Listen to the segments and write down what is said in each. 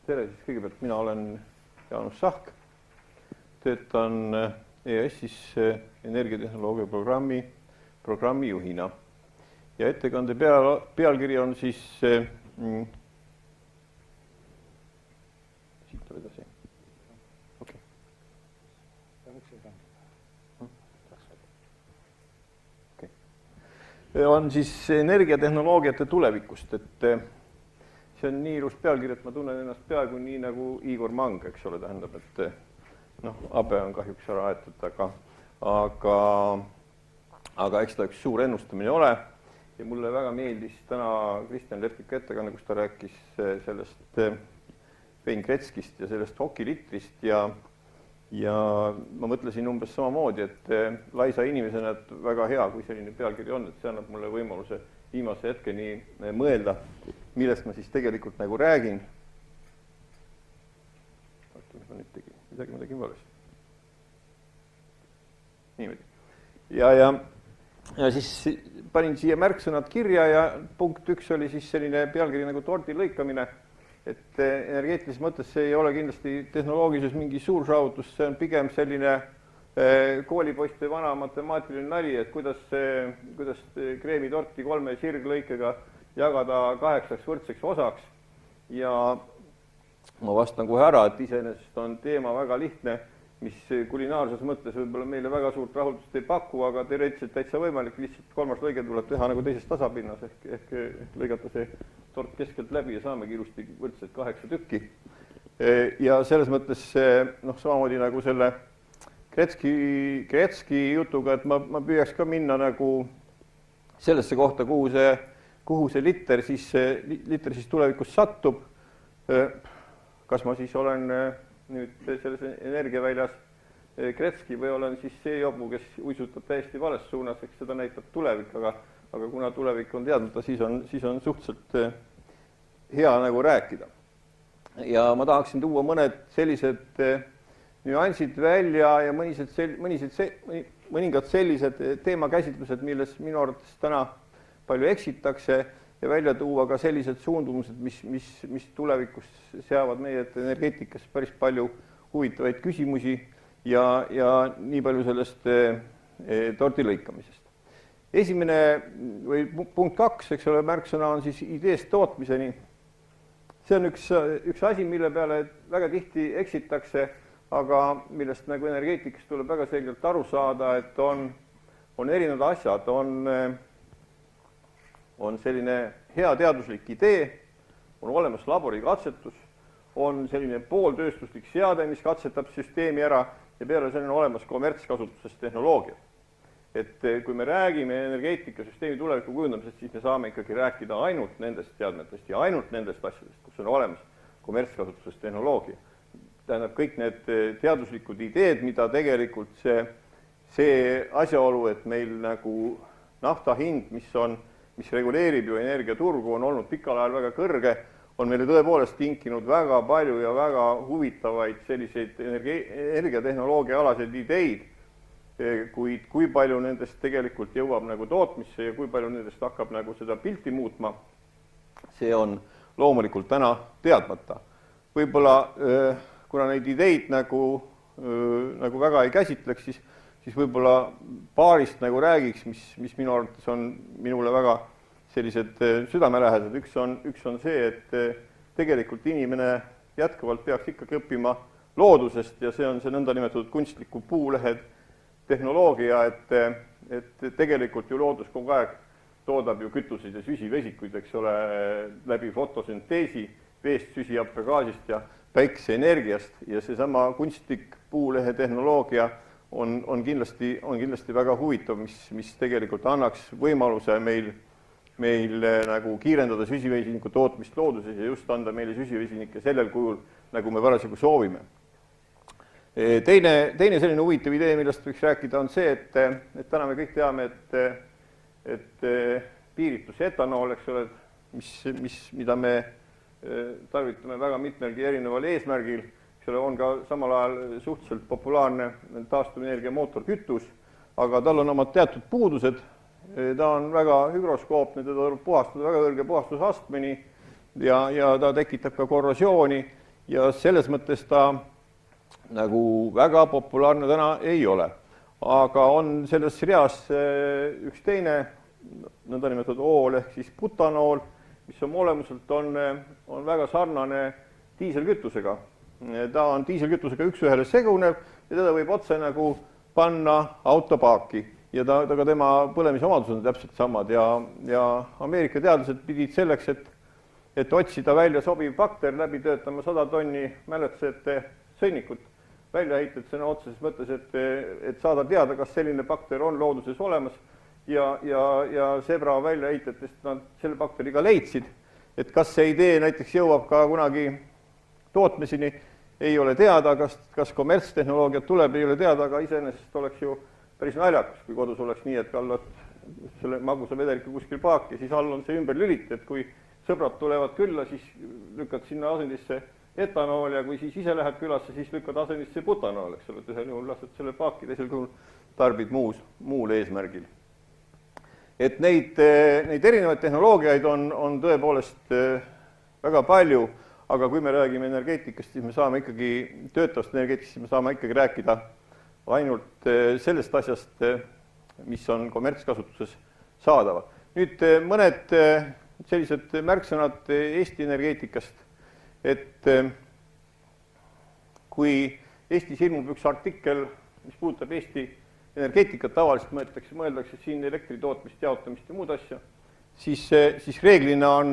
tere, siis kõigepealt mina olen Jaanus Sahk, töötan EAS-is energiatehnoloogia programmi juhina ja ettekande pealkiri on siis siit oli edasi. Okay. Okay. On siis energiatehnoloogiate tulevikust, et see on nii ilus pealkiri, et ma tunnen ennast peaaegu nii nagu Igor Mang, eks ole, tähendab, et habe on kahjuks ära aetud, aga eks ta üks suur ennustamine ole ja mulle väga meeldis täna Kristjan Leppiku ettekanne, kus ta rääkis sellest Wayne Gretzkist ja sellest hokilitrist ja ma mõtlesin umbes samamoodi, et laisa inimesena, et väga hea, kui selline pealkiri on, et see annab mulle võimaluse viimase hetkeni mõelda, millest ma siis tegelikult nagu räägin. Midagi ma tegin valesti. Niimoodi. Ja siis panin siia märksõnad kirja ja punkt 1 oli siis selline pealkiri nagu tordi lõikamine, et energeetilises mõttes see ei ole kindlasti tehnoloogilises mingi suur saavutus, see on pigem selline koolipoiste vana matemaatiline nali, et kuidas kreemitorti 3 sirglõikega jagada 8 võrdseks osaks ja ma vastan kohe ära, et iseenesest on teema väga lihtne, mis kulinaarses mõttes võib-olla meile väga suurt rahuldust ei paku, aga teoreetiliselt täitsa võimalik, lihtsalt 3. lõige tuleb teha nagu teises tasapinnas ehk lõigata see tort keskelt läbi ja saamegi ilusti võrdselt 8 tükki. Ja selles mõttes samamoodi nagu selle Gretzky jutuga, et ma püüaks ka minna nagu sellesse kohta, kuhu see liter siis tulevikus sattub. Kas ma siis olen nüüd selles energiaväljas Gretzky või olen siis see jobu, kes uisutab täiesti vales suunas, eks seda näitab tulevik, aga kuna tulevik on teadmata, siis on suhteliselt hea nagu rääkida. Ja ma tahaksin tuua mõned sellised nüansid välja ja mõningad sellised teemakäsitlused, milles minu arvates täna palju eksitakse ja välja tuua ka sellised suundumused, mis tulevikus seavad meie energeetikas päris palju huvitavaid küsimusi ja nii palju sellest torti lõikamisest. Esimene või punkt 2, eks ole, märksõna on siis ideest tootmiseni. See on üks asi, mille peale väga tihti eksitakse, aga millest nagu energeetikas tuleb väga selgelt aru saada, et on erinevad asjad, on selline hea teaduslik idee, on olemas laborikatsetus, on selline pooltööstuslik seade, mis katsetab süsteemi ära ja peale selline olemas kommertskasutuses tehnoloogia. Et kui me räägime energeetikasüsteemi tuleviku kujundamisest, siis me saame ikkagi rääkida ainult nendest teadmetest ja ainult nendest asjadest, kus on olemas kommertskasutuses tehnoloogia. Tähendab kõik need teaduslikud ideed, mida tegelikult see asjaolu, et meil nagu nafta hind, mis reguleerib ju energiaturgu, on olnud pikal ajal väga kõrge, on meile tõepoolest tinkinud väga palju ja väga huvitavaid selliseid energiatehnoloogia alaseid ideid, kuid kui palju nendest tegelikult jõuab nagu tootmisse ja kui palju nendest hakkab nagu seda pilti muutma, see on loomulikult täna teadmata. Võib-olla kuna neid ideid nagu väga ei käsitleks, siis võib-olla paarist nagu räägiks, mis minu arvates on minule väga sellised südamelähedased. Üks on see, et tegelikult inimene jätkuvalt peaks ikkagi õppima loodusest ja see on see nõndanimetatud kunstliku puulehed tehnoloogia, et tegelikult ju loodus kogu aeg toodab ju kütuseid ja süsivesikuid, eks ole, läbi fotosünteesi, veest, süsihappegaasist ja päikeseenergiast ja seesama kunstlik puulehe tehnoloogia on kindlasti väga huvitav, mis tegelikult annaks võimaluse meil nagu kiirendada süsivesiniku tootmist looduses ja just anda meile süsivesinikke sellel kujul, nagu me parasjagu soovime. Teine selline huvitav idee, millest võiks rääkida, on see, et täna me kõik teame, et piiritus etanool, eks ole, mida me tarvitame väga mitmelgi erineval eesmärgil, on ka samal ajal suhteliselt populaarne taastuvenergia mootorkütus, aga tal on omad teatud puudused, ta on väga hügroskoopne, teda tuleb puhastada väga kõrge puhastusastmeni ja ta tekitab ka korrosiooni ja selles mõttes ta nagu väga populaarne täna ei ole. Aga on selles reas üks teine nõndanimetatud ool ehk siis butanool, mis on olemuselt on väga sarnane diiselkütusega. Ta on diiselkütusega üks-ühele segunev ja teda võib otse nagu panna autopaaki ja ka tema põlemisomadused on täpselt samad ja Ameerika teadlased pidid selleks, et otsida välja sobiv bakter, läbi töötama 100 tonni mäletusete sõnnikut välja heited sõna otseses mõttes, et saada teada, kas selline bakter on looduses olemas ja Zebra väljaheitetest nad selle bakteri ka leidsid, et kas see idee näiteks jõuab ka kunagi tootmiseni, ei ole teada, kas kommertstehnoloogiat tuleb, ei ole teada, aga iseenesest oleks ju päris naljakas, kui kodus oleks nii, et kallad selle magusa vedeliku kuskil paaki ja siis all on see ümber lüliti, et kui sõbrad tulevad külla, siis lükkad sinna asendisse etanool ja kui siis ise lähed külasse, siis lükkad asendisse butanool, eks ole, et ühel juhul lased selle paaki, teisel juhul tarbid muul eesmärgil. Et neid erinevaid tehnoloogiaid on tõepoolest väga palju, aga kui me räägime energeetikast, siis me saame ikkagi, töötavast energeetikast, siis me saame ikkagi rääkida ainult sellest asjast, mis on kommertskasutuses saadavad. Nüüd mõned sellised märksõnad Eesti energeetikast, et kui Eestis ilmub üks artikkel, mis puudutab Eesti energeetikat, tavaliselt mõeldakse siin elektritootmist, jaotamist ja muud asja, siis reeglina on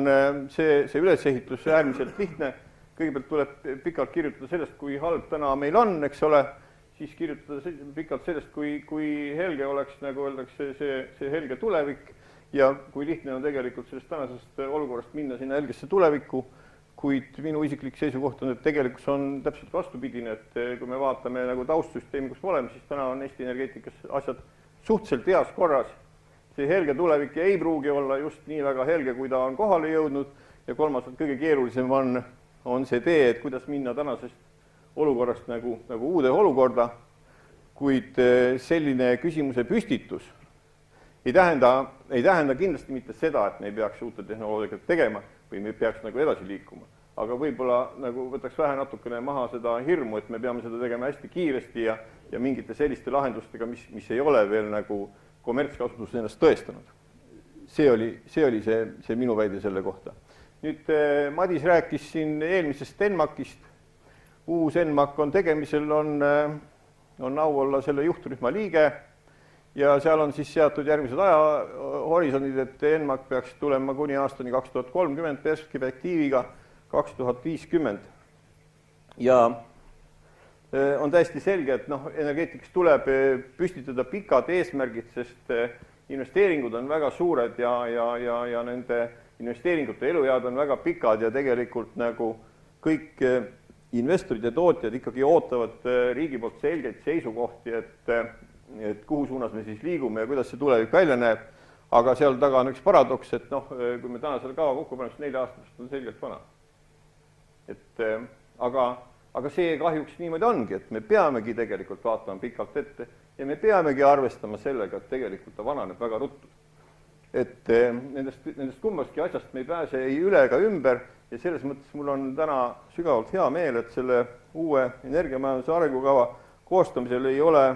see ülesehitus äärmiselt lihtne. Kõigepealt tuleb pikalt kirjutada sellest, kui halb täna meil on, eks ole, siis kirjutada pikalt sellest, kui helge oleks, nagu öeldakse, see helge tulevik ja kui lihtne on tegelikult sellest tänasest olukorrast minna sinna helgesse tulevikku, kuid minu isiklik seisukoht on, et tegelikkus on täpselt vastupidine, et kui me vaatame nagu taustsüsteemi, kus me oleme, siis täna on Eesti energeetikas asjad suhteliselt heas korras. See helge tulevik ei pruugi olla just nii väga helge, kui ta on kohale jõudnud ja kolmas kõige keerulisem on see tee, et kuidas minna tänasest olukorrast nagu uude olukorda, kuid selline küsimuse püstitus ei tähenda kindlasti mitte seda, et me ei peaks uute tehnoloogiat tegema või me peaks nagu edasi liikuma. Aga võib-olla nagu võtaks vähe natukene maha seda hirmu, et me peame seda tegema hästi kiiresti ja mingite selliste lahendustega, mis ei ole veel nagu kommertskasutus ennast tõestanud. See oli see minu väide selle kohta. Nüüd Madis rääkis siin eelmisest ENMAC-ist. Uus ENMAC on tegemisel, on au olla selle juhtrühma liige ja seal on siis seatud järgmised ajahorisondid, et ENMAC peaks tulema kuni aastani 2030 perspektiiviga 2050. Ja on täiesti selge, et energeetikas tuleb püstitada pikad eesmärgid, sest investeeringud on väga suured ja nende investeeringute eluead on väga pikad ja tegelikult nagu kõik investorid ja tootjad ikkagi ootavad riigi poolt selgeid seisukohti, et kuhu suunas me siis liigume ja kuidas see tulevik välja näeb. Aga seal taga on üks paradoks, et kui me täna selle kava kokku paneme, 4 aastast on selgelt vana. Aga see kahjuks niimoodi ongi, et me peamegi tegelikult vaatama pikalt ette ja me peamegi arvestama sellega, et tegelikult ta vananeb väga ruttu. Et nendest kummastki asjast me ei pääse ei üle ega ümber ja selles mõttes mul on täna sügavalt hea meel, et selle uue energiamajanduse arengukava koostamisel ei ole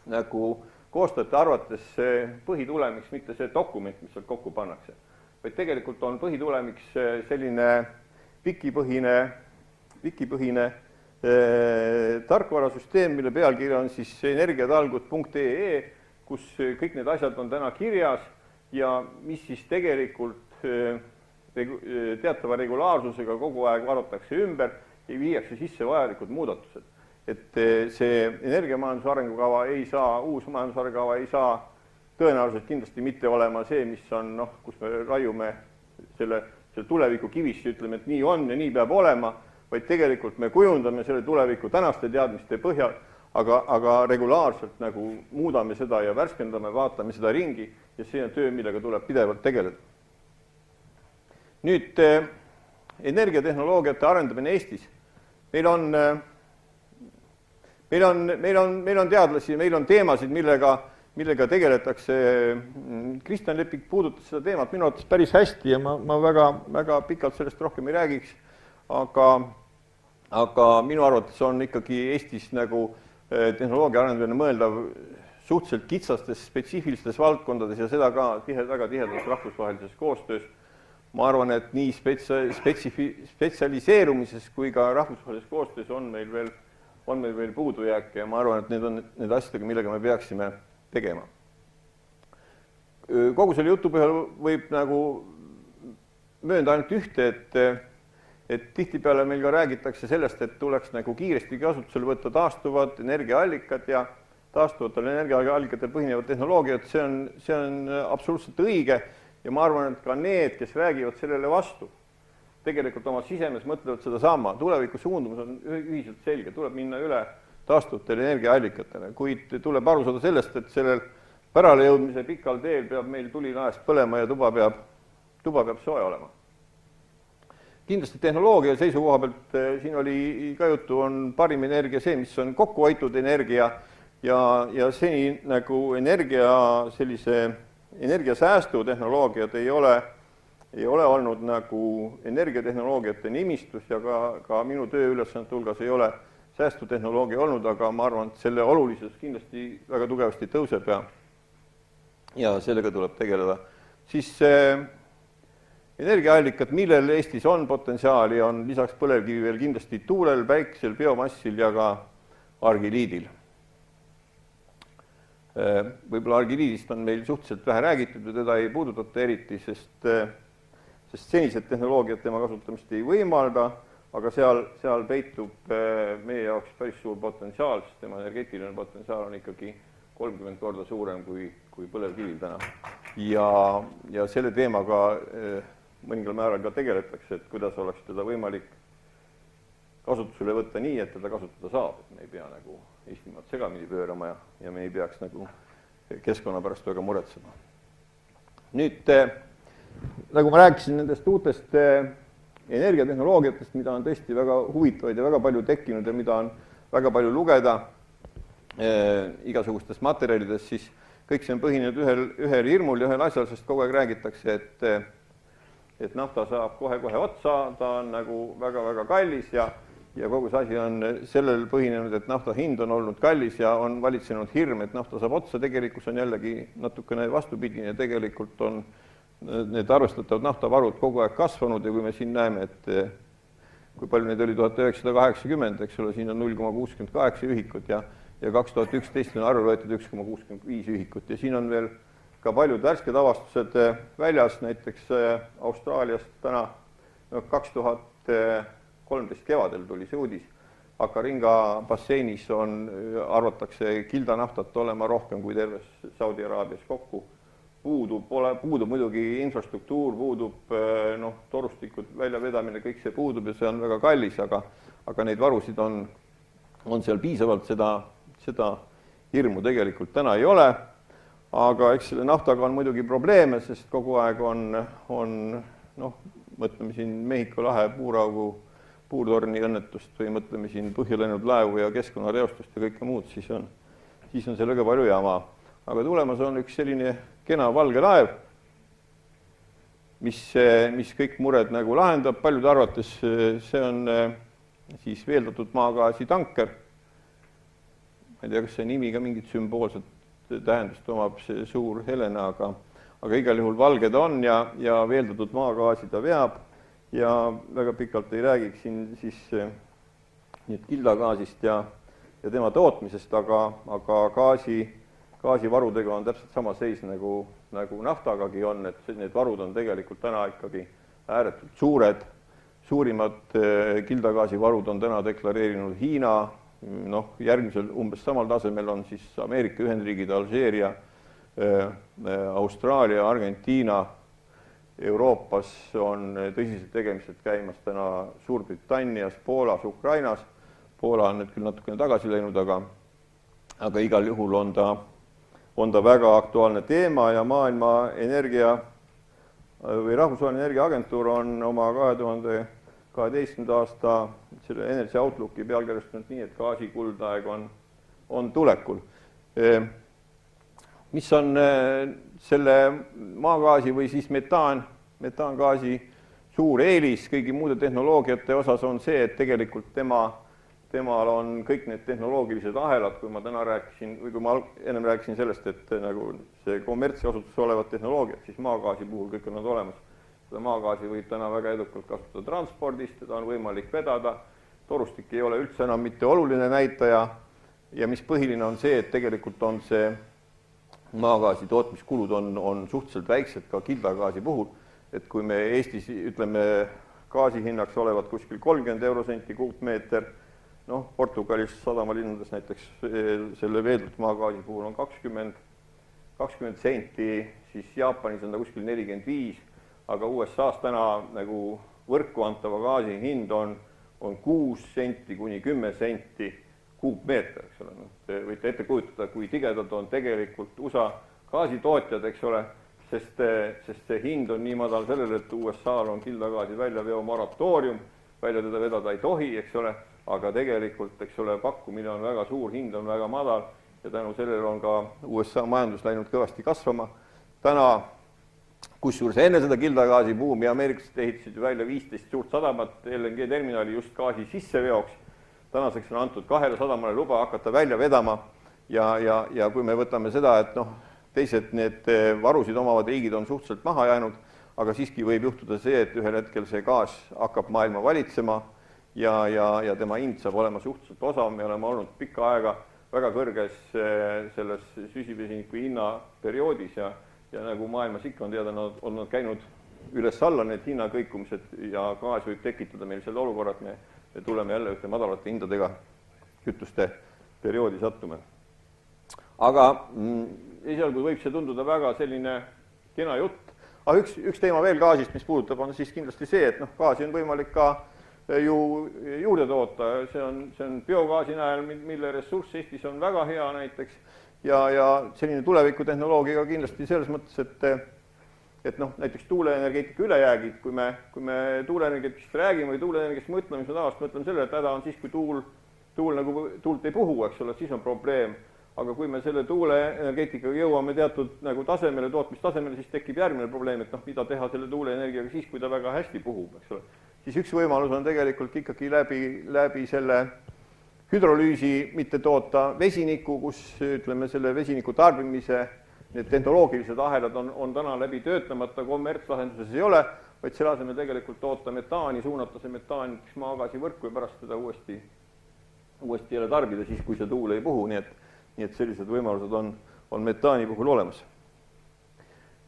nagu koostajate arvates põhitulemiks mitte see dokument, mis sealt kokku pannakse, vaid tegelikult on põhitulemiks selline wikipõhine tarkvarasüsteem, mille pealkiri on siis energiatalgud.ee, kus kõik need asjad on täna kirjas ja mis siis tegelikult teatava regulaarsusega kogu aeg vaadatakse ümber ja viiakse sisse vajalikud muudatused. Et see energiamajanduse arengukava uus majanduse arengukava ei saa tõenäoliselt kindlasti mitte olema see, mis on, kus me raiume selle tuleviku kivisse, ütleme, et nii on ja nii peab olema, vaid tegelikult me kujundame selle tuleviku tänaste teadmiste põhjal, aga regulaarselt nagu muudame seda ja värskendame, vaatame seda ringi ja see on töö, millega tuleb pidevalt tegeleda. Nüüd energiatehnoloogiate arendamine Eestis. Meil on teadlasi, meil on teemasid, millega tegeletakse. Kristjan Lepik puudutas seda teemat minu arvates päris hästi ja ma väga pikalt sellest rohkem ei räägiks, aga aga minu arvates on ikkagi Eestis nagu tehnoloogia arendamine mõeldav suhteliselt kitsastes spetsiifilistes valdkondades ja seda ka väga tihedas rahvusvahelises koostöös. Ma arvan, et nii spetsialiseerumises kui ka rahvusvahelises koostöös on meil veel puudujääke ja ma arvan, et need on need asjadega, millega me peaksime tegema. Kogu selle jutu põhjal võib nagu möönda ainult ühte, et tihtipeale meil ka räägitakse sellest, et tuleks nagu kiiresti kasutusele võtta taastuvad energiaallikad ja taastuvatel energiaallikatel põhinevad tehnoloogiad, see on absoluutselt õige ja ma arvan, et ka need, kes räägivad sellele vastu, tegelikult oma sisemes mõtlevad seda sama. Tuleviku suundumus on ühiselt selge, tuleb minna üle taastuvatele energiaallikatele, kuid tuleb aru saada sellest, et sellel pärale jõudmise pikal teel peab meil tuli laest põlema ja tuba peab soe olema. Kindlasti tehnoloogia seisukoha pealt, siin oli ka juttu, on parim energia see, mis on kokku hoitud energia ja seni nagu energiasäästu tehnoloogiad ei ole olnud nagu energiatehnoloogiate nimistus ja ka minu tööülesannete hulgas ei ole säästutehnoloogia olnud, aga ma arvan, et selle olulisus kindlasti väga tugevasti tõuseb ja sellega tuleb tegeleda. Siis energiaallikad, millel Eestis on potentsiaali, on lisaks põlevkivi veel kindlasti tuulel, päikesel, biomassil ja ka argiliidil. Võib-olla argiliidist on meil suhteliselt vähe räägitud ja teda ei puudutata eriti, sest senised tehnoloogiad tema kasutamist ei võimalda, aga seal peitub meie jaoks päris suur potentsiaal, sest tema energeetiline potentsiaal on ikkagi 30 korda suurem kui põlevkivil täna. Ja selle teemaga mõningal määral ka tegeletakse, et kuidas oleks teda võimalik kasutusele võtta nii, et teda kasutada saab, et me ei pea nagu Eestimaad segamini pöörama ja me ei peaks nagu keskkonna pärast väga muretsema. Nüüd, nagu ma rääkisin nendest uutest energiatehnoloogiatest, mida on tõesti väga huvitavaid ja väga palju tekkinud ja mida on väga palju lugeda igasugustes materjalides, siis kõik see on põhinenud ühel hirmul ja ühel asjal, sest kogu aeg räägitakse, et nafta saab kohe-kohe otsa, ta on nagu väga-väga kallis ja kogu see asi on sellel põhinenud, et nafta hind on olnud kallis ja on valitsenud hirm, et nafta saab otsa, tegelikkus on jällegi natukene vastupidine, tegelikult on need arvestatavad naftavarud kogu aeg kasvanud ja kui me siin näeme, et kui palju neid oli 1980, eks ole, siin on 0,68 ühikut ja 2011 on arvele võetud 1,65 ühikut ja siin on veel ka paljud värsked avastused väljas, näiteks Austraaliast täna 2013 kevadel tuli see uudis. Akaringa basseinis arvatakse kildanaftat olema rohkem kui terves Saudi Araabias kokku. Puudub muidugi infrastruktuur, puudub torustikud väljavedamine, kõik see puudub ja see on väga kallis, aga neid varusid on seal piisavalt, seda hirmu tegelikult täna ei ole. Aga eks selle naftaga on muidugi probleeme, sest kogu aeg mõtleme siin Mehhiko lahe puuraugu puurtorni õnnetust või mõtleme siin põhja läinud laevu ja keskkonnareostust ja kõike muud, siis on sellega palju jama. Aga tulemas on üks selline kena valge laev, mis kõik mured nagu lahendab. Paljude arvates see on siis veeldatud maagaasi tanker. Ma ei tea, kas see nimi ka mingit sümboolset tähendust omab, see suur Helena, aga igal juhul valge ta on ja veeldatud maagaasi ta veab ja väga pikalt ei räägiks siin siis kildagaasist ja tema tootmisest, aga gaasivarudega on täpselt sama seis nagu naftagagi on, et need varud on tegelikult täna ikkagi ääretult suured. Suurimad kildagaasivarud on täna deklareerinud Hiina, järgmisel umbes samal tasemel on siis Ameerika Ühendriigid, Alžeeria, Austraalia, Argentiina. Euroopas on tõsiselt tegemised käimas täna Suurbritannias, Poolas, Ukrainas. Poola on nüüd küll natukene tagasi läinud, aga igal juhul on ta väga aktuaalne teema ja maailma energia või Rahvusvaheline Energiaagentuur on oma 2012. aasta selle Energy Outlooki pealkirjastanud nii, et gaasi kuldaeg on tulekul. Mis on selle maagaasi või siis metaangaasi suur eelis kõigi muude tehnoloogiate osas on see, et tegelikult temal on kõik need tehnoloogilised ahelad, kui ma täna rääkisin, või kui ma ennem rääkisin sellest, et nagu see kommertskasutuses olevad tehnoloogiad, siis maagaasi puhul kõik on nad olemas. Seda maagaasi võib täna väga edukalt kasutada transpordis, teda on võimalik vedada, torustik ei ole üldse enam mitte oluline näitaja ja mis põhiline on see, et tegelikult on see maagaasi tootmiskulud on suhteliselt väiksed ka kildagaasi puhul, et kui me Eestis ütleme gaasi hinnaks olevat kuskil 30 eurosenti kuupmeeter, noh, Portugalis sadamalinnades näiteks selle veeldud maagaasi puhul on 20 senti, siis Jaapanis on ta kuskil 45, aga USA-s täna nagu võrku antava gaasi hind on 6 senti kuni 10 senti kuupmeeter, eks ole. Te võite ette kujutada, kui tigedad on tegelikult USA gaasitootjad, eks ole, sest see hind on nii madal sellele, et USA-l on kildagaasi väljaveo moratoorium, välja teda vedada ei tohi, eks ole, aga tegelikult, eks ole, pakkumine on väga suur, hind on väga madal ja tänu sellele on ka USA majandus läinud kõvasti kasvama. Täna kusjuures enne seda kildagaasi buumi ameeriklased ehitasid välja 15 suurt sadamat LNG terminali just gaasi sisseveoks. Tänaseks on antud 2 sadamale luba hakata välja vedama ja kui me võtame seda, et noh, teised need varusid omavad riigid on suhteliselt maha jäänud, aga siiski võib juhtuda see, et ühel hetkel see gaas hakkab maailma valitsema ja tema hind saab olema suhteliselt osav. Me oleme olnud pikka aega väga kõrges selles süsivesiniku hinna perioodis ja nagu maailmas ikka on teada, on nad käinud üles-alla need hinnakõikumised ja gaas võib tekitada meil selle olukorra, et me tuleme jälle ühte madalate hindadega kütuste perioodi sattume. Aga esialgu võib see tunduda väga selline kena jutt. Aga üks teema veel gaasist, mis puudutab, on siis kindlasti see, et noh, gaasi on võimalik ka ju juurde toota. See on biogaasi näel, mille ressurss Eestis on väga hea näiteks. Ja selline tulevikutehnoloogiga kindlasti selles mõttes, et noh, näiteks tuuleenergeetika ülejäägid, kui me tuuleenergeetikast räägime või tuuleenergiast mõtleme, siis me tavaliselt mõtleme sellele, et häda on siis, kui tuult ei puhu, eks ole, siis on probleem. Aga kui me selle tuuleenergeetikaga jõuame teatud nagu tasemele, tootmistasemele, siis tekib järgmine probleem, et noh, mida teha selle tuuleenergiaga siis, kui ta väga hästi puhub, eks ole. Siis üks võimalus on tegelikult ikkagi läbi selle hüdrolüüsi mitte toota vesiniku, kus ütleme selle vesiniku tarbimise need tehnoloogilised ahelad on täna läbi töötamata, kommertslahenduses ei ole, vaid selle asemel tegelikult toota metaani, suunata see metaan maagaasi võrku ja pärast seda uuesti jälle tarbida siis, kui see tuul ei puhu, nii et sellised võimalused on metaani puhul olemas.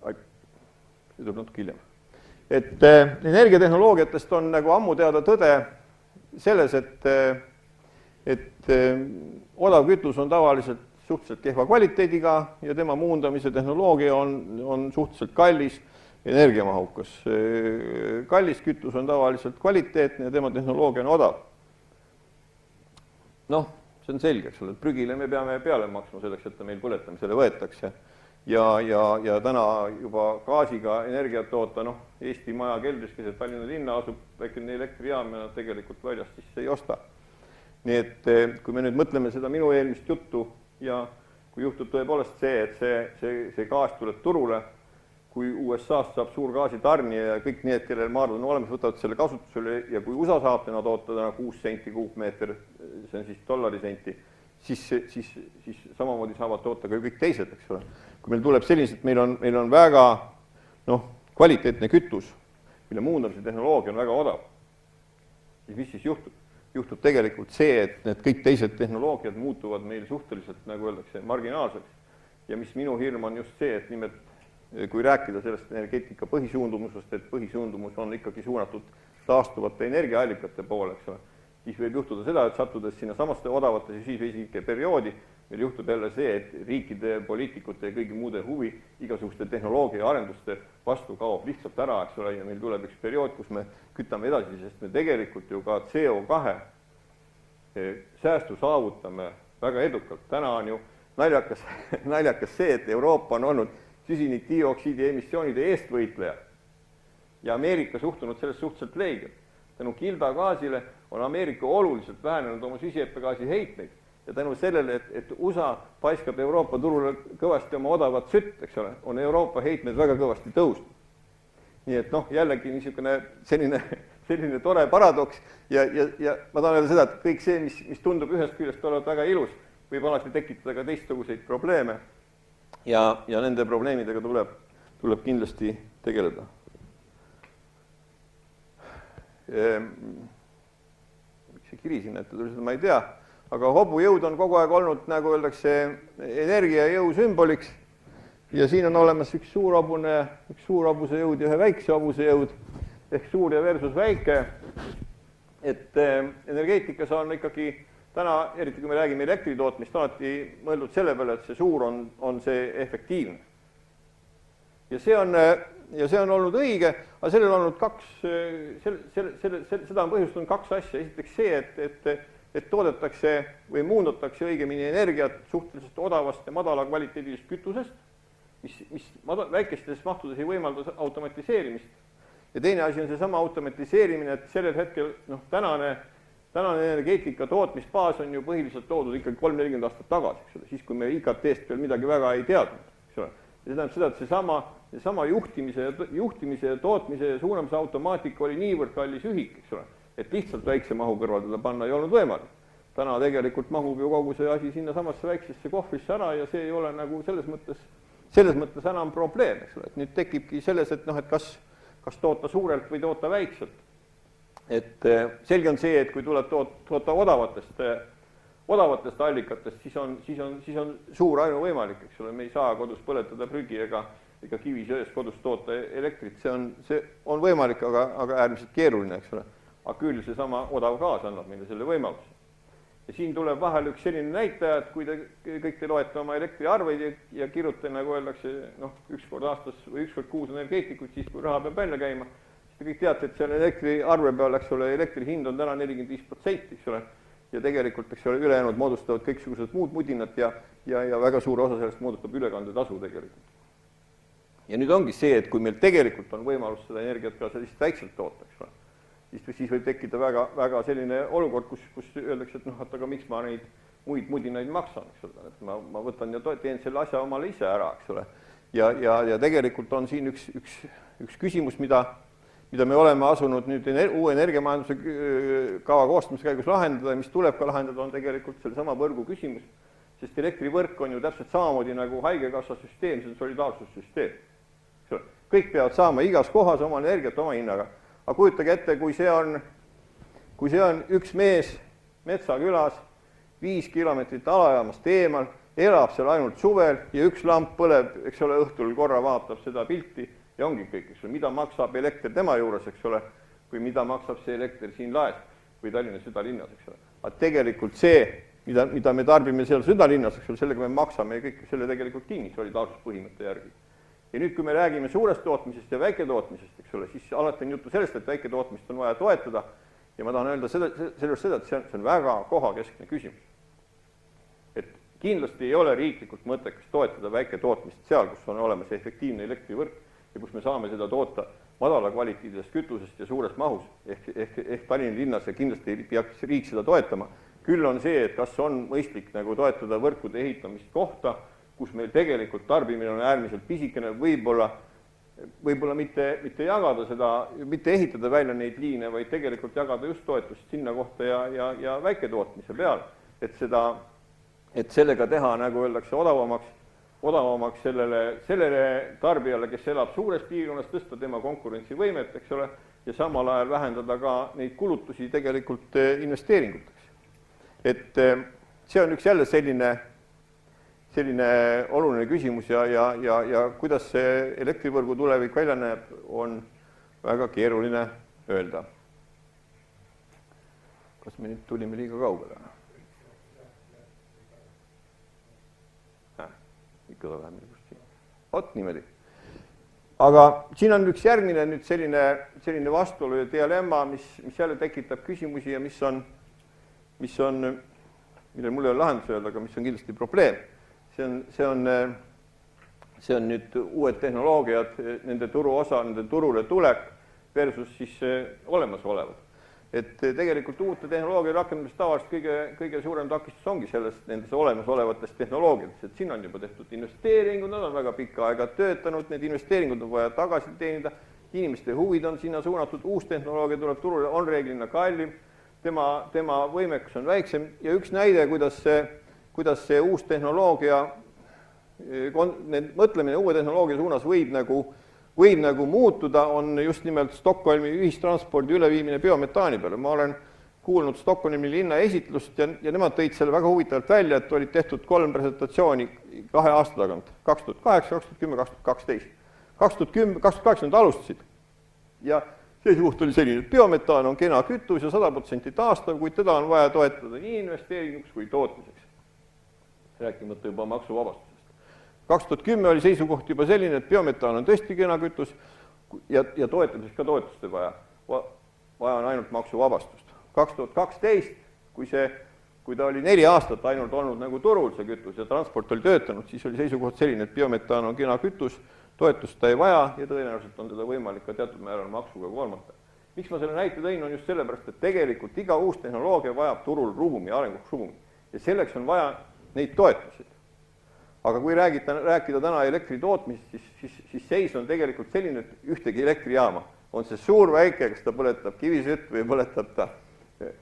See tuleb natuke hiljem. Et energiatehnoloogiatest on nagu ammu teada tõde selles, et odav kütus on tavaliselt suhteliselt kehva kvaliteediga ja tema muundamise tehnoloogia on suhteliselt kallis, energiamahukas. Kallis kütus on tavaliselt kvaliteetne ja tema tehnoloogia on odav. Noh, see on selge, eks ole, et prügile me peame peale maksma selleks, et ta meil põletamisele võetakse. Ja täna juba gaasiga energiat toota, noh, Eesti maja keldris keset Tallinna linna asub väikene elektrijaam ja nad tegelikult väljast siis ei osta. Nii et kui me nüüd mõtleme seda minu eelmist juttu ja kui juhtub tõepoolest see, et see gaas tuleb turule, kui USA-st saab suur gaasitarnija ja kõik need, kellel maardlad on olemas, võtavad selle kasutusele ja kui USA saab täna toota täna 6 senti kuupmeeter, see on siis dollarisenti, siis samamoodi saavad toota ka kõik teised, eks ole. Kui meil tuleb selliselt, meil on väga kvaliteetne kütus, mille muundamise tehnoloogia on väga odav, siis mis siis juhtub? Juhtub tegelikult see, et need kõik teised tehnoloogiad muutuvad meil suhteliselt, nagu öeldakse, marginaalseks ja mis minu hirm on just see, et nimelt kui rääkida sellest energeetika põhisuundumusest, et põhisuundumus on ikkagi suunatud taastuvate energiaallikate poole, eks ole, siis võib juhtuda seda, et sattudes sinna samaste odavate süsivesike perioodi, meil juhtub jälle see, et riikide, poliitikute ja kõigi muude huvi igasuguste tehnoloogia arenduste vastu kaob lihtsalt ära, eks ole, ja meil tuleb üks periood, kus me kütame edasi, sest me tegelikult ju ka CO2 säästu saavutame väga edukalt. Täna on ju naljakas see, et Euroopa on olnud süsinikdioksiidi emissioonide eestvõitleja ja Ameerika suhtunud sellest suhteliselt leigelt. Tänu kildagaasile on Ameerika oluliselt vähenenud oma süsihappegaasi heitmeid ja tänu sellele, et USA paiskab Euroopa turule kõvasti oma odavat sütt, eks ole, on Euroopa heitmed väga kõvasti tõusnud. Nii et noh, jällegi niisugune selline tore paradoks ja ma tahan öelda seda, et kõik see, mis tundub ühest küljest olevat väga ilus, võib alati tekitada ka teistsuguseid probleeme ja nende probleemidega tuleb kindlasti tegeleda. Miks see kiri siin ette tuli, seda ma ei tea, aga hobujõud on kogu aeg olnud, nagu öeldakse, energia ja jõu sümboliks ja siin on olemas üks suur hobuse jõud ja ühe väikse hobuse jõud ehk suur ja versus väike, et energeetikas on ikkagi täna, eriti kui me räägime elektritootmist, alati mõeldud selle peale, et see suur on see efektiivne. Ja see on olnud õige, aga sellel on olnud seda on põhjustanud kaks asja. Esiteks see, et toodetakse või muundatakse õigemini energiat suhteliselt odavast ja madala kvaliteedilist kütusest, mis väikestes mahtudes ei võimalda automatiseerimist. Ja teine asi on seesama automatiseerimine, et sellel hetkel tänane energeetika tootmisbaas on ju põhiliselt loodud ikkagi 3-40 aastat tagasi, siis kui me IKT-st veel midagi väga ei teadnud. Ja see tähendab seda, et seesama juhtimise ja tootmise ja suunamise automaatika oli niivõrd kallis ühik, et lihtsalt väikse mahu kõrvaldada panna ei olnud võimalik. Täna tegelikult mahub ju kogu see asi sinna samasse väiksesse kohvrisse ära ja see ei ole nagu selles mõttes enam probleem, et nüüd tekibki selles, et kas toota suurelt või toota väikselt. Et selge on see, et kui tuleb toota odavatest allikatest, siis on suur ainuvõimalik, me ei saa kodus põletada prügi ega kivisöös kodus toota elektrit, see on võimalik, aga äärmiselt keeruline, aga küll seesama odav gaas annab meile selle võimaluse. Ja siin tuleb vahel üks selline näitaja, et kui kõik te loete oma elektriarveid ja kirjute, nagu öeldakse, üks kord aastas või üks kord kuus energeetikud, siis kui raha peab välja käima, siis te kõik teate, et seal elektriarve peal, elektri hind on täna 45%, ja tegelikult, ülejäänud moodustavad kõiksugused muud mudinat ja väga suur osa sellest moodustab ülekandetasu tegelikult. Ja nüüd ongi see, et kui meil tegelikult on võimalus seda energiat ka sellist väikselt toota, siis võib tekkida väga selline olukord, kus öeldakse, et aga miks ma neid muid mudinaid maksan, et ma võtan ja teen selle asja omale ise ära, ja tegelikult on siin üks küsimus, mida me oleme asunud nüüd uue energiamajanduse kava koostamise käigus lahendada ja mis tuleb ka lahendada, on tegelikult sellesama võrgu küsimus, sest elektrivõrk on ju täpselt samamoodi nagu haigekassa süsteem, see on solidaarsussüsteem. Kõik peavad saama igas kohas oma energiat oma hinnaga. Aga kujutage ette, kui see on üks mees metsakülas 5 kilomeetrit alajaamast eemal, elab seal ainult suvel ja üks lamp põleb, õhtul korra vaatab seda pilti ja ongi kõik, mida maksab elekter tema juures, või mida maksab see elekter siin laes või Tallinna südalinnas, Aga tegelikult see, mida me tarbime seal südalinnas, sellega me maksame ja kõik selle tegelikult kinni solidaarsuspõhimõtte järgi. Ja nüüd, kui me räägime suurest tootmisest ja väiketootmisest, siis alati on juttu sellest, et väiketootmist on vaja toetada ja ma tahan öelda sellest seda, et see on väga kohakeskne küsimus. Et kindlasti ei ole riiklikult mõttekas toetada väiketootmist seal, kus on olemas efektiivne elektrivõrk ja kus me saame seda toota madala kvaliteedisest kütusest ja suures mahus ehk Tallinna linnas ja kindlasti ei peaks riik seda toetama. Küll on see, et kas on mõistlik nagu toetada võrkude ehitamist kohta, kus meil tegelikult tarbimine on äärmiselt pisikene, võib-olla mitte jagada seda, mitte ehitada välja neid liine, vaid tegelikult jagada just toetust sinna kohta ja väiketootmise peale, et sellega teha, nagu öeldakse, odavamaks sellele tarbijale, kes elab suures piirkonnas, tõsta tema konkurentsivõimet, ja samal ajal vähendada ka neid kulutusi tegelikult investeeringuteks. Et see on üks jälle selline oluline küsimus ja kuidas see elektrivõrgu tulevik välja näeb, on väga keeruline öelda. Kas me nüüd tulime liiga kaugele? Ikka ta läheb just siin. Ot niimoodi. Aga siin on üks järgmine nüüd selline vastuolu ja dilemma, mis jälle tekitab küsimusi ja millel mul ei ole lahendus öelda, aga mis on kindlasti probleem. See on nüüd uued tehnoloogiad, nende turuosa, nende turule tulek versus siis olemasolevad. Et tegelikult uute tehnoloogia rakendamist tavaliselt kõige suurem takistus ongi nendes olemasolevates tehnoloogiates, et siin on juba tehtud investeeringud, nad on väga pikka aega töötanud, need investeeringud on vaja tagasi teenida inimeste huvid on sinna suunatud, uus tehnoloogia tuleb turule, on reeglina kallim, tema võimekus on väiksem ja üks näide, kuidas see uus tehnoloogia, mõtlemine uue tehnoloogia suunas võib nagu muutuda, on just nimelt Stockholmi ühistranspordi üleviimine biometaani peale. Ma olen kuulnud Stockholmi linna esitlust ja nemad tõid selle väga huvitavalt välja, et olid tehtud 3 presentatsiooni 2 aasta tagant, 2008, 2010, 2012. 2008 nad alustasid ja seisukoht oli selline, et biometaan on kena kütus ja 100% taastav, kuid teda on vaja toetada nii investeeringuks kui tootmiseks. Rääkimata juba maksuvabastusest. 2010 oli seisukoht juba selline, et biometaan on tõesti kena kütus ja toetamiseks ka toetust ei vaja. Vaja on ainult maksuvabastust. 2012, kui ta oli 4 aastat ainult olnud nagu turul see kütus ja transport oli töötanud, siis oli seisukoht selline, et biometaan on kena kütus, toetust ta ei vaja ja tõenäoliselt on teda võimalik ka teatud määral maksuga koormata. Miks ma selle näite tõin, on just sellepärast, et tegelikult iga uus tehnoloogia vajab turul ruumi, arenguks ruumi ja selleks on vaja neid toetusid. Aga kui rääkida täna elektri tootmisest, siis seis on tegelikult selline, et ühtegi elektrijaama, on see suur väike, kas ta põletab kivisütt või põletab ta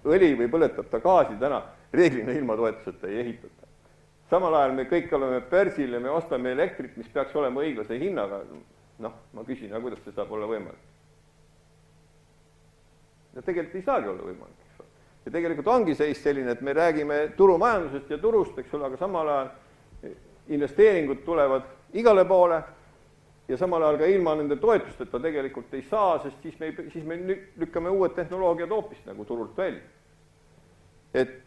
õli või põletab ta gaasi, täna reeglina ilma toetuseta ei ehitata. Samal ajal me kõik oleme börsil ja me ostame elektrit, mis peaks olema õiglase hinnaga. Ma küsin, kuidas see saab olla võimalik? Ja tegelikult ei saagi olla võimalik. Ja tegelikult ongi seis selline, et me räägime turumajandusest ja turust, eks ole, aga samal ajal investeeringud tulevad igale poole ja samal ajal ka ilma nende toetusteta tegelikult ei saa, sest siis me lükkame uued tehnoloogiad hoopis nagu turult välja. Et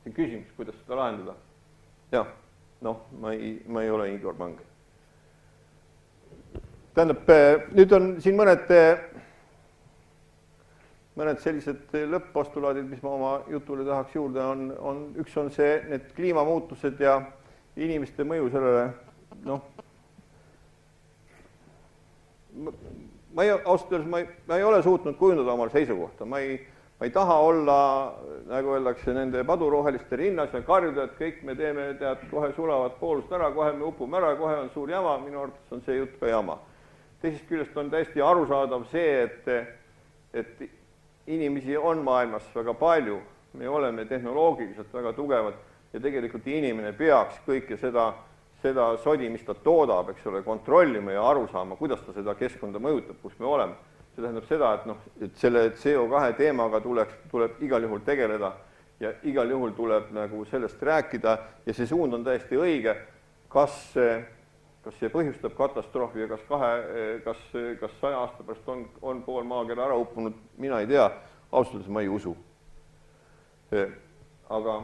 see küsimus, kuidas seda lahendada? Jah, ma ei ole Igor Mang. Tähendab, nüüd on siin mõned sellised lõpp-postulaadid, mis ma oma jutule tahaks juurde, üks on see, need kliimamuutused ja inimeste mõju sellele, ausalt öeldes ma ei ole suutnud kujundada omal seisukohta, ma ei taha olla, nagu öeldakse, nende paduroheliste rinnas ja karjuda, et kõik me teeme, kohe sulavad poolust ära, kohe me upume ära, kohe on suur jama, minu arvates on see jutt ka jama. Teisest küljest on täiesti arusaadav see, et inimesi on maailmas väga palju, me oleme tehnoloogiliselt väga tugevad ja tegelikult inimene peaks kõike seda sodi, mis ta toodab, eks ole, kontrollima ja aru saama, kuidas ta seda keskkonda mõjutab, kus me oleme. See tähendab seda, et selle CO2 teemaga tuleb igal juhul tegeleda ja igal juhul tuleb nagu sellest rääkida ja see suund on täiesti õige. Kas see põhjustab katastroofi ja kas 100 aasta pärast on pool maakera ära uppunud, mina ei tea, ausalt ma ei usu. Aga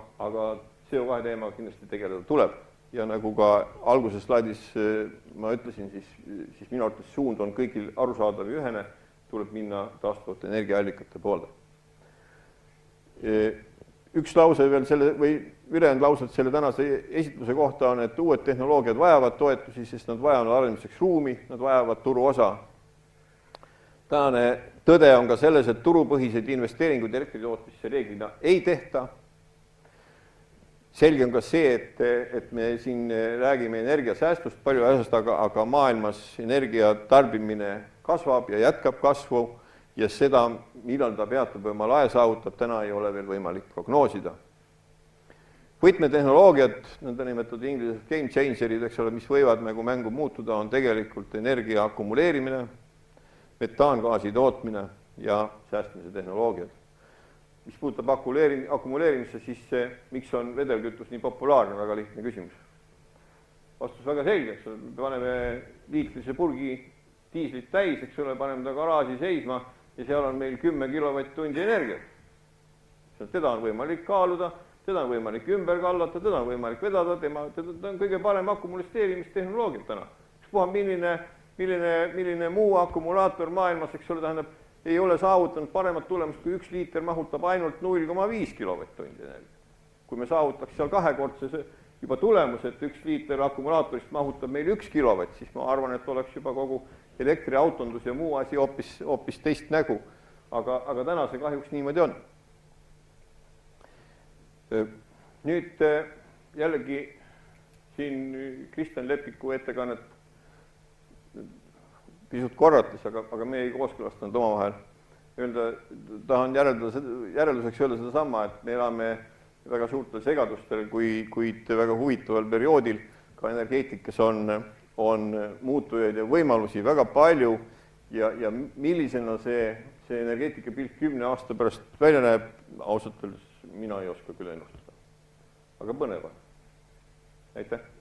CO2 teemaga kindlasti tegeleda tuleb ja nagu ka alguses slaidis ma ütlesin, siis minu arvates suund on kõigil arusaadav ja ühene, tuleb minna taastuvate energiaallikate poolde. Üks lause veel või ülejäänud laused selle tänase esitluse kohta on, et uued tehnoloogiad vajavad toetusi, sest nad vajavad arendamiseks ruumi, nad vajavad turuosa. Tänane tõde on ka selles, et turupõhiseid investeeringuid elektritootmisse reeglina ei tehta. Selge on ka see, et me siin räägime energiasäästust palju asjast, aga maailmas energia tarbimine kasvab ja jätkab kasvu ja seda, millal ta peatub või oma lae saavutab, täna ei ole veel võimalik prognoosida. Võtmetehnoloogiad, nõndanimetatud inglised game changerid, eks ole, mis võivad nagu mängu muutuda, on tegelikult energia akumuleerimine, metaangaasi tootmine ja säästmise tehnoloogiad. Mis puudutab akumuleerimisse, siis miks on vedelkütus nii populaarne, väga lihtne küsimus. Vastus väga selge, eks ole, me paneme liitrise purgi diislit täis, eks ole, paneme ta garaaži seisma ja seal on meil 10 kilovatt-tundi energiat. Teda on võimalik kaaluda, teda on võimalik ümber kallata, teda on võimalik vedada, ta on kõige parem akumuleerimistehnoloogia täna. Puha milline muu akumulaator maailmas, eks ole, tähendab, ei ole saavutanud paremat tulemust, kui 1 liiter mahutab ainult 0,5 kilovatt-tundi energiat. Kui me saavutaks seal kahekordse juba tulemus, et 1 liiter akumulaatorist mahutab meil 1 kilovatt, siis ma arvan, et oleks juba kogu elektriautondus ja muu asi hoopis teist nägu. Aga täna see kahjuks niimoodi on. Nüüd jällegi siin Kristjan Lepiku ettekannet pisut korrates, aga me ei kooskõlastanud omavahel. Tahan järelduseks öelda seda sama, et me elame väga suurtel segadustel, kuid väga huvitaval perioodil ka energeetikas on muutujaid ja võimalusi väga palju ja millisena see energeetikapilt 10 aasta pärast välja näeb, ausalt öeldes mina ei oska küll ennustada. Aga põnev on. Aitäh!